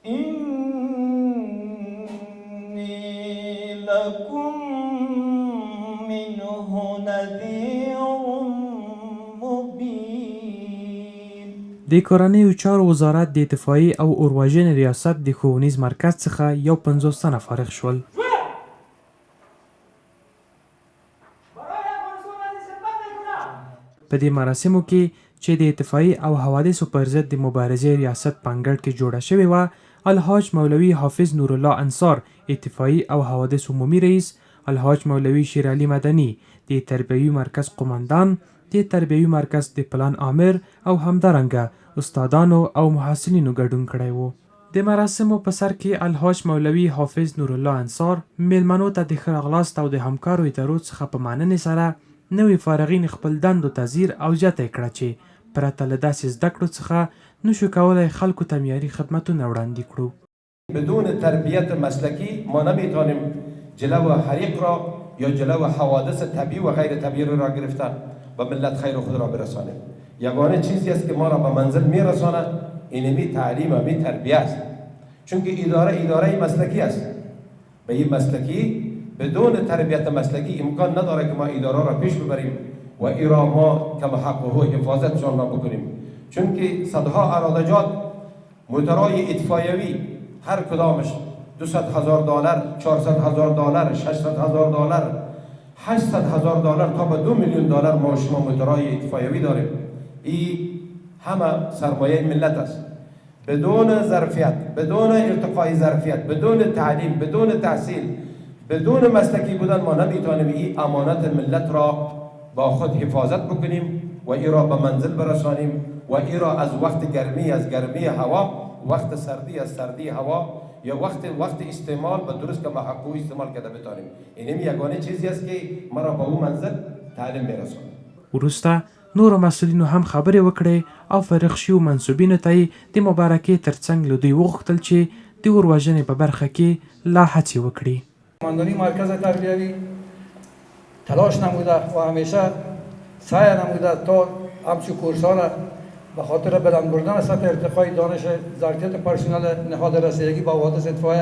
إني لكم منه نذير مبين. د کورنیو چارو وزارت د دفاعي او اورواژن ریاست د ښوونیز مرکز څخه یو 50 تنه فارغ شول. په دې مراسمو کې چې د دفاعي او حوادثو پر ضد د مبارزې ریاست په انګړ کې جوړه شوې وه، الحاج مولوي حافظ نورالله انصار دفاعي او حوادث عمومي رئیس، الحاج مولوي شیر علي مدني د تربیوي مرکز قماندان، د تربیوي مرکز د پلان آمر او همدارنګه استادانو او محصلینو ګډون کړی و. د مراسمو په سر کې الحاج مولوي حافظ نورالله انصار میلمنو ته د ښه راغلاست او د همکارو ادارو څخه په مننې سره نوي فارغین خپل دندو ته ځیر او زیاته یې کړه چې پرته له داسې زده کړو څخه نشو کولی خلکو ته معیاري خدمتونه وړاندې کړو. بدون تربیت مسلکی ما نمیتونیم جلو حریق را یا جلو حوادث طبیعی و غیر طبیعی را گرفتن و ملت خیر خود را برسانیم. یگانه چیزی است که ما را به منزل میرسانه اینمی تعلیم و می تربیه است. چون که اداره مسلکی است. به این مسلکی بدون تربیت مسلکی امکان نداره که ما اداره را پیش ببریم و ایرا ما کم حقوق حفاظتشان را بکنیم. چون که صدها ارادجات موترهای اطفایوی هر کدامش $200,000، $400,000، $600,000، $800,000 تا به $2 میلیون ما شما موترهای اطفایوی داریم. این همه سرمایه ملت است. بدون ظرفیت، بدون ارتقای ظرفیت، بدون تعلیم، بدون تحصیل، بدون مسلکی بودن ما نمیتونیم این امانت ملت را با خود حفاظت بکنیم و این را به منزل برسانیم و این را از وقت گرمی از گرمی هوا، وقت سردی از سردی هوا یا وقت استعمال به درست که محقق استعمال کرده بتانیم. اینم یگانه چیزی است که ما را به اون منزل تعلیم میرسونه. وروسته نورو مسؤلینو هم خبرې وکړې او فارغ شویو منصوبینو ته یې د مبارکۍ ترڅنګ له دوی وغوښتل چې د اورواژنې په برخه کې لا هڅې وکړي. قماندانی مرکز تربیوی تلاش نموده و همیشه سعی نموده تا همچون کورس‌ها را به خاطر بلند بردن سطح ارتقای دانش ظرفیت پرسنل نهاد رسیدگی با حوادث اطفای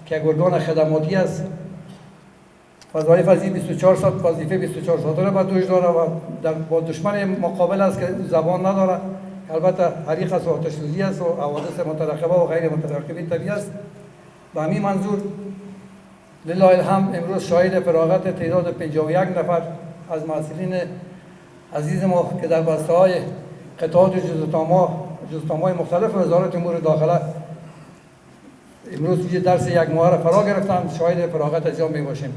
که یک ارگان خدماتی است، وظایف از این 24 ساعت وظیفه 24 ساعته را به دوش داره و با دشمن مقابل است که زبان نداره، البته حریق است و آتش سوزی است و حوادث مترقبه و غیر مترقبه طبیعی است. به همین منظور لله الحمد امروز شاهد فراغت تعداد 51 نفر از محصلین عزیز ما که در بسته‌های قطعات جزءتام‌های مختلف وزارت امور داخله امروز درس یک ماه را فرا گرفتند، شاهد فراغت از آن میباشیم.